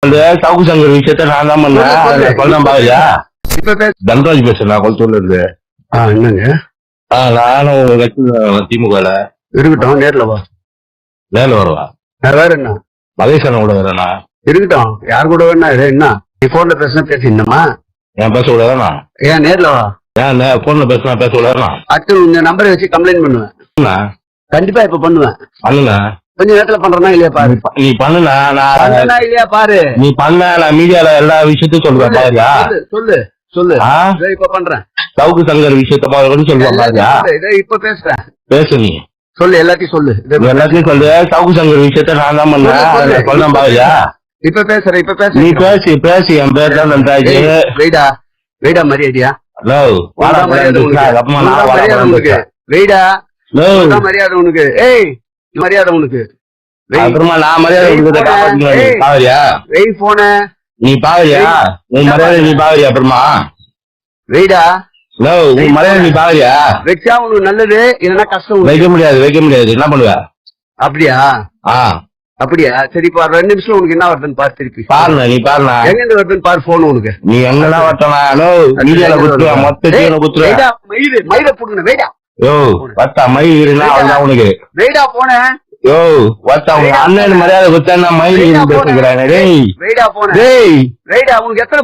அந்த சவுக்கு சங்கர் விஷயத்த நான் தான் பண்ணேன். பண்ண பாருயா தன்ராஜ் பேசுறேன் கொளத்தூர்ல இருந்து. என்னங்க நானும் உங்க கட்சி திமுகல இருக்கட்டும். நேர்ல வா. நேரில் வரவா? வேற என்ன மகேசன கூட வரேண்ணா. இருக்கட்டும். யார் கூட வேணா என்ன நீ போன்ல பேசினா பேசிடணுமா? ஏன் பேச கூடாதாண்ணா? ஏன் நேர்ல வா. ஏன் போன்ல பேசினா பேச கூடாதுண்ணா? அடுத்து இந்த நம்பரை வச்சு கம்ப்ளைண்ட் பண்ணுவேன். கண்டிப்பா இப்ப பண்ணுவேன். பண்ணுண்ணா. கொஞ்ச நேரத்துல பண்றேன்னா இல்லையா பாரு. நீ பண்ணுண்ணா. நான் இல்லையா பாரு. நீ பண்ண நான் மீடியால எல்லா விஷயத்தையும் சொல்லுவேன் பாருயா. சொல்லு சொல்லு. இப்ப பண்றேன். சவுக்கு சங்கர் விஷயத்த பாருன்னு சொல்லுவேன் பாருயா. இப்ப பேசுறேன். பேசு நீ. சொல்லு எல்லாத்தையும் சொல்லு. எல்லாத்தையும் சொல்லு. சவுக்கு சங்கர் விஷயத்த நான் தான் பண்ணேன். பண்ண பாருயா. இப்ப பேசுறேன். இப்ப பேச நீ பேசி பேசி. என் பேர் தான் நன்றாஜ். வெயிடா வெயிடா மரியாதையா. மரியாதை உனக்கு. ஏய் மரியாதை உனக்கு. அப்புறமா நான் மரியாதை வெய் போன நீ பாவரியா. உன் மரியாதை நீ பாவரியா. அப்புறமா வெயிடா உன் மரியாதை நீ பாவரியா. வச்சா உனக்கு நல்லது இல்லைன்னா கஷ்டம். வைக்க முடியாது வைக்க முடியாது. என்ன பண்ணுவ? அப்படியா? அப்படியா? சரி இப்ப 2 நிமிஷம் உனக்கு என்ன வருதுன்னு பாரு. திருப்பி பாருண்ணா. நீ பாருண்ணா. எங்க இருந்து வருதுன்னு பாரு. போன் உனக்கு நீ எங்கெல்லாம் வரட்டா மீடியால குத்துருவேன். மொத்த குத்துருவேன். மயில போடுங்க. வெயிடா வத்தா மயிலுனா அவன்தான் உனக்கு. வெயிடா போன வத்தா உங்க அண்ணன் மரியாதை குத்தா மயில் பேசுகிறேன். வெயிடா போன. டேய் வெயிடா உனக்கு எத்தனை